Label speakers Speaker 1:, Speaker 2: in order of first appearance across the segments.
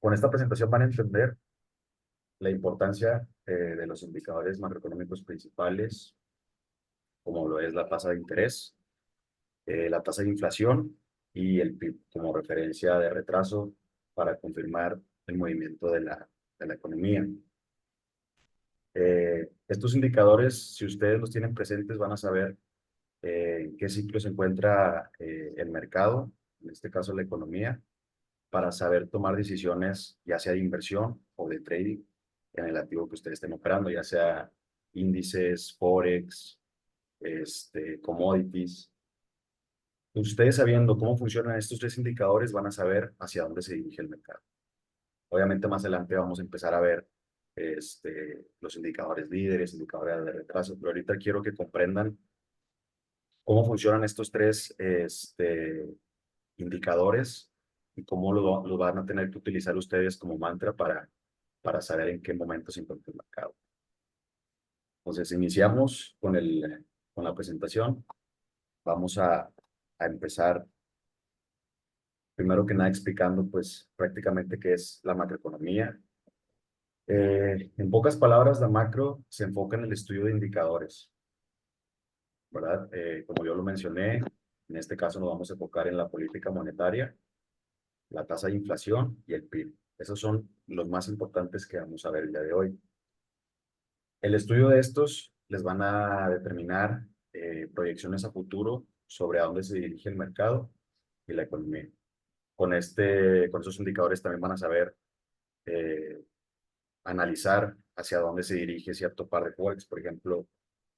Speaker 1: Con esta presentación van a entender la importancia de los indicadores macroeconómicos principales, como lo es la tasa de interés, la tasa de inflación y el PIB como referencia de retraso para confirmar el movimiento de la economía. Estos indicadores, si ustedes los tienen presentes, van a saber en qué ciclo se encuentra el mercado, en este caso la economía, para saber tomar decisiones, ya sea de inversión o de trading, en el activo que ustedes estén operando, ya sea índices, forex, commodities. Ustedes sabiendo cómo funcionan estos tres indicadores van a saber hacia dónde se dirige el mercado. Obviamente más adelante vamos a empezar a ver los indicadores líderes, indicadores de retraso, pero ahorita quiero que comprendan cómo funcionan estos tres indicadores y cómo lo van a tener que utilizar ustedes como mantra para saber en qué momento se encuentra el mercado. Entonces, iniciamos con la presentación. Vamos a empezar, primero que nada, explicando pues prácticamente qué es la macroeconomía. En pocas palabras, la macro se enfoca en el estudio de indicadores, ¿verdad? Como yo lo mencioné, en este caso nos vamos a enfocar en la política monetaria, la tasa de inflación y el PIB. Esos son los más importantes que vamos a ver el día de hoy. El estudio de estos les van a determinar proyecciones a futuro sobre a dónde se dirige el mercado y la economía. Con esos indicadores también van a saber eh, analizar hacia dónde se dirige cierto par de forex, por ejemplo,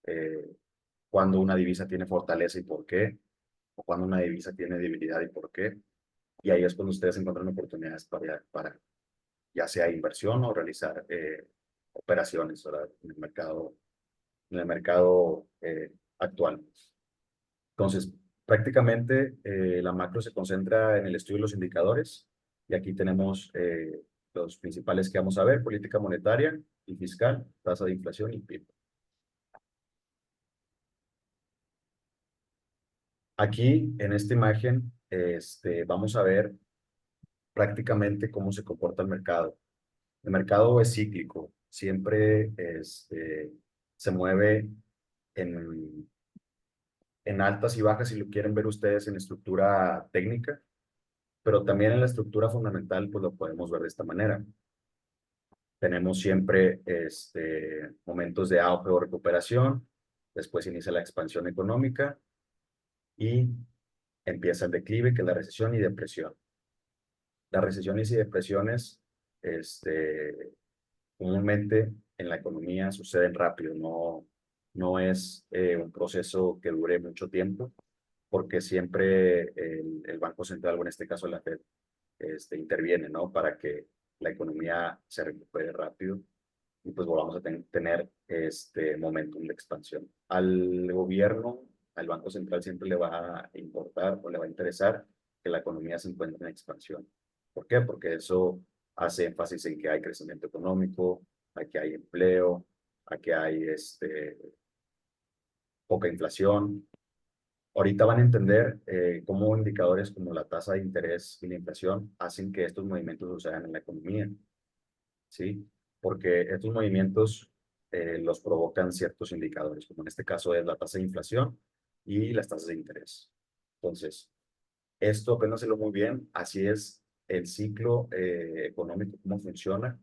Speaker 1: eh, cuando una divisa tiene fortaleza y por qué, o cuando una divisa tiene debilidad y por qué. Y ahí es cuando ustedes encuentran oportunidades para ya sea inversión o realizar operaciones, ¿verdad? En el mercado actual. Entonces, prácticamente la macro se concentra en el estudio de los indicadores y aquí tenemos los principales que vamos a ver: política monetaria y fiscal, tasa de inflación y PIB. Aquí, en esta imagen, vamos a ver prácticamente cómo se comporta el mercado. El mercado es cíclico, siempre se mueve en, en altas y bajas, si lo quieren ver ustedes en estructura técnica, pero también en la estructura fundamental, pues lo podemos ver de esta manera. Tenemos siempre momentos de auge o recuperación, después inicia la expansión económica y empieza el declive, que es la recesión y depresión. Las recesiones y depresiones, comúnmente en la economía suceden rápido, no es un proceso que dure mucho tiempo, porque siempre el Banco Central, o en este caso la Fed, interviene, ¿no? Para que la economía se recupere rápido y pues volvamos a tener este momentum de expansión. Al gobierno, al Banco Central siempre le va a importar o le va a interesar que la economía se encuentre en expansión. ¿Por qué? Porque eso hace énfasis en que hay crecimiento económico, a que hay empleo, a que hay poca inflación. Ahorita van a entender cómo indicadores como la tasa de interés y la inflación hacen que estos movimientos sucedan en la economía, ¿sí? Porque estos movimientos los provocan ciertos indicadores, como en este caso es la tasa de inflación y las tasas de interés. Entonces, esto apréndanselo muy bien, así es el ciclo económico, cómo funciona,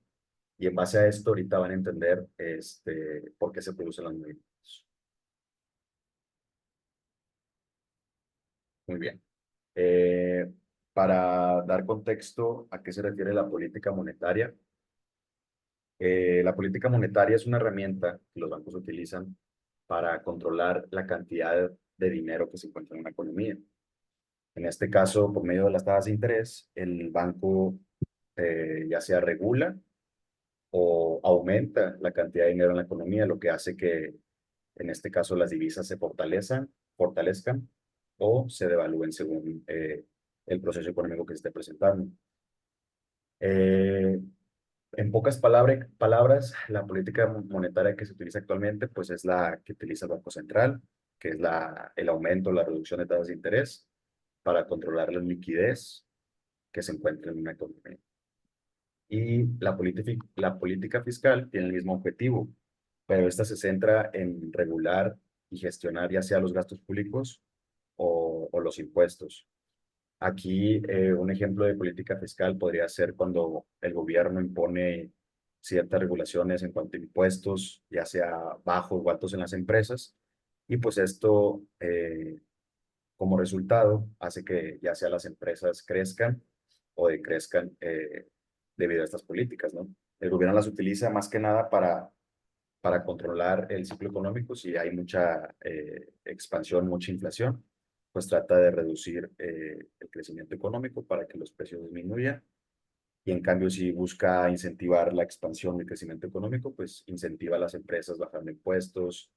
Speaker 1: y en base a esto ahorita van a entender por qué se producen los movimientos. Muy bien. Eh, para dar contexto a qué se refiere la política monetaria, la política monetaria es una herramienta que los bancos utilizan para controlar la cantidad de dinero que se encuentra en una economía. En este caso, por medio de las tasas de interés, el banco ya sea regula o aumenta la cantidad de dinero en la economía, lo que hace que, en este caso, las divisas se fortalezcan o se devalúen según el proceso económico que se esté presentando. Eh, En pocas palabras, la política monetaria que se utiliza actualmente, pues es la que utiliza el Banco Central, que es el aumento, la reducción de tasas de interés para controlar la liquidez que se encuentra en una economía. Y la política fiscal tiene el mismo objetivo, pero esta se centra en regular y gestionar ya sea los gastos públicos o los impuestos. Aquí, un ejemplo de política fiscal podría ser cuando el gobierno impone ciertas regulaciones en cuanto a impuestos, ya sea bajos o altos en las empresas, y pues esto, como resultado, hace que ya sea las empresas crezcan o decrezcan debido a estas políticas, ¿no? El gobierno las utiliza más que nada para controlar el ciclo económico. Si hay mucha expansión, mucha inflación, pues trata de reducir el crecimiento económico para que los precios disminuyan. Y en cambio, si busca incentivar la expansión y crecimiento económico, pues incentiva a las empresas bajando impuestos,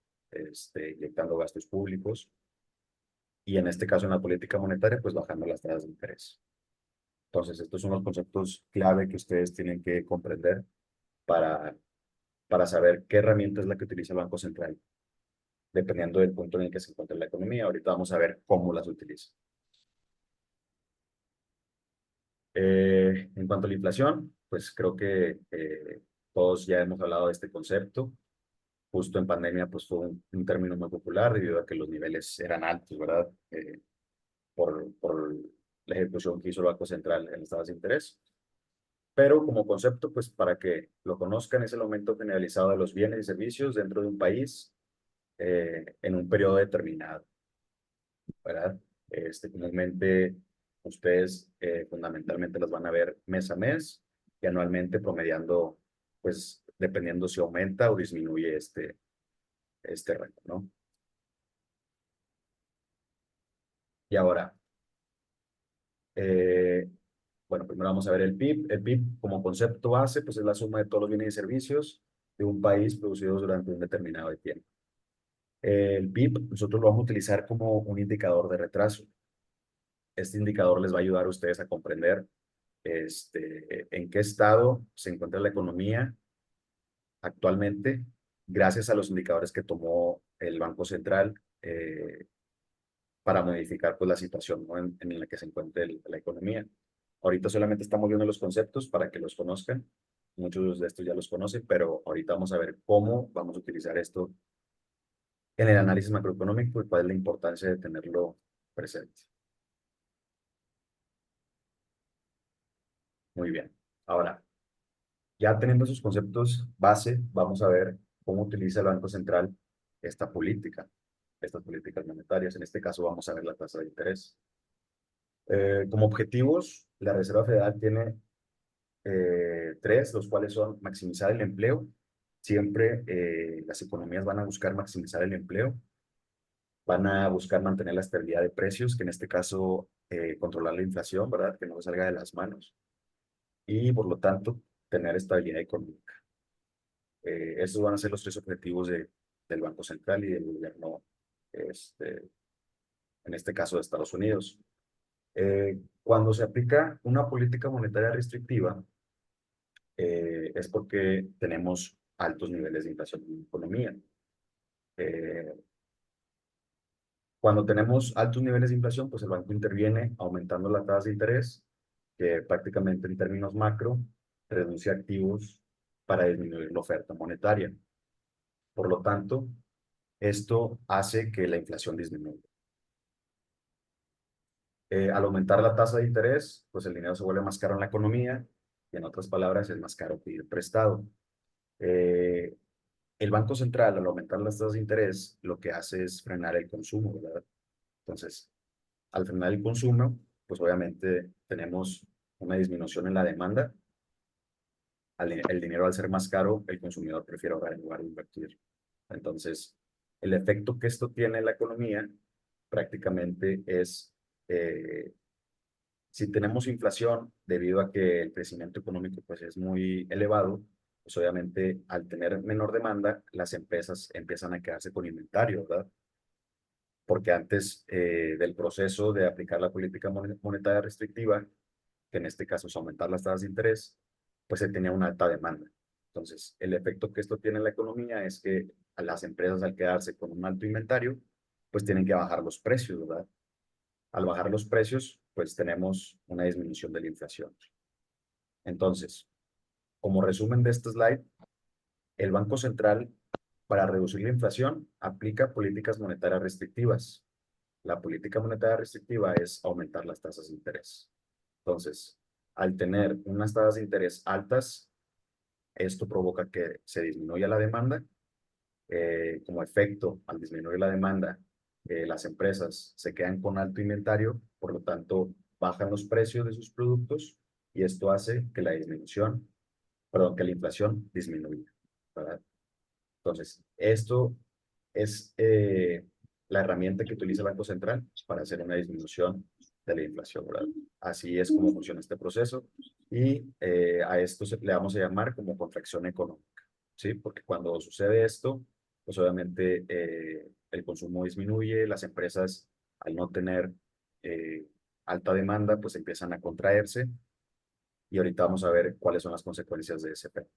Speaker 1: inyectando gastos públicos. Y en este caso, en la política monetaria, pues bajando las tasas de interés. Entonces, estos son los conceptos clave que ustedes tienen que comprender para, para saber qué herramienta es la que utiliza el Banco Central dependiendo del punto en el que se encuentra la economía. Ahorita vamos a ver cómo las utiliza. En cuanto a la inflación, pues creo que todos ya hemos hablado de este concepto. Justo en pandemia, pues fue un término muy popular debido a que los niveles eran altos, ¿verdad? Por la ejecución que hizo el Banco Central en las tasas de interés. Pero como concepto, pues para que lo conozcan, es el aumento generalizado de los bienes y servicios dentro de un país en un periodo determinado. ¿Verdad? Comúnmente ustedes fundamentalmente las van a ver mes a mes y anualmente promediando, pues dependiendo si aumenta o disminuye este rango, ¿no? Y ahora, eh, bueno, primero vamos a ver el PIB. El PIB como concepto base, pues es la suma de todos los bienes y servicios de un país producidos durante un determinado tiempo. El PIB nosotros lo vamos a utilizar como un indicador de retraso. Este indicador les va a ayudar a ustedes a comprender en qué estado se encuentra la economía actualmente, gracias a los indicadores que tomó el Banco Central para modificar pues, la situación, ¿no? en la que se encuentra la economía. Ahorita solamente estamos viendo los conceptos para que los conozcan. Muchos de estos ya los conocen, pero ahorita vamos a ver cómo vamos a utilizar esto en el análisis macroeconómico y cuál es la importancia de tenerlo presente. Muy bien. Ahora, ya teniendo esos conceptos base, vamos a ver cómo utiliza el Banco Central esta política, estas políticas monetarias. En este caso vamos a ver la tasa de interés. Como objetivos, la Reserva Federal tiene tres, los cuales son maximizar el empleo. Siempre las economías van a buscar maximizar el empleo, van a buscar mantener la estabilidad de precios, que en este caso controlar la inflación, ¿verdad? Que no se salga de las manos y por lo tanto tener estabilidad económica. Estos van a ser los tres objetivos del Banco Central y del gobierno, este, en este caso de Estados Unidos. Cuando se aplica una política monetaria restrictiva, es porque tenemos altos niveles de inflación en la economía. Eh, Cuando tenemos altos niveles de inflación, pues el banco interviene aumentando la tasa de interés, que prácticamente en términos macro reduce activos para disminuir la oferta monetaria. Por lo tanto, esto hace que la inflación disminuya. Al aumentar la tasa de interés, pues el dinero se vuelve más caro en la economía y en otras palabras es más caro pedir prestado. Eh, el Banco Central, al aumentar las tasas de interés, lo que hace es frenar el consumo, ¿verdad? Entonces, al frenar el consumo, pues obviamente tenemos una disminución en la demanda. El dinero al ser más caro, el consumidor prefiere ahorrar en lugar de invertir. Entonces, el efecto que esto tiene en la economía prácticamente es eh, si tenemos inflación debido a que el crecimiento económico pues, es muy elevado, pues obviamente al tener menor demanda, las empresas empiezan a quedarse con inventario, ¿verdad? Porque antes del proceso de aplicar la política monetaria restrictiva, que en este caso es aumentar las tasas de interés, pues se tenía una alta demanda. Entonces, el efecto que esto tiene en la economía es que a las empresas al quedarse con un alto inventario, pues tienen que bajar los precios, ¿verdad? Al bajar los precios, pues tenemos una disminución de la inflación. Entonces, como resumen de este slide, el Banco Central, para reducir la inflación, aplica políticas monetarias restrictivas. La política monetaria restrictiva es aumentar las tasas de interés. Entonces, al tener unas tasas de interés altas, esto provoca que se disminuya la demanda. Como efecto, al disminuir la demanda, las empresas se quedan con alto inventario, por lo tanto, bajan los precios de sus productos y esto hace que que la inflación disminuya, ¿verdad? Entonces, esto es la herramienta que utiliza el Banco Central para hacer una disminución de la inflación, ¿verdad? Así es como funciona este proceso y a esto le vamos a llamar como contracción económica, ¿sí? Porque cuando sucede esto, pues obviamente el consumo disminuye, las empresas al no tener eh, alta demanda, pues empiezan a contraerse y ahorita vamos a ver cuáles son las consecuencias de ese efecto.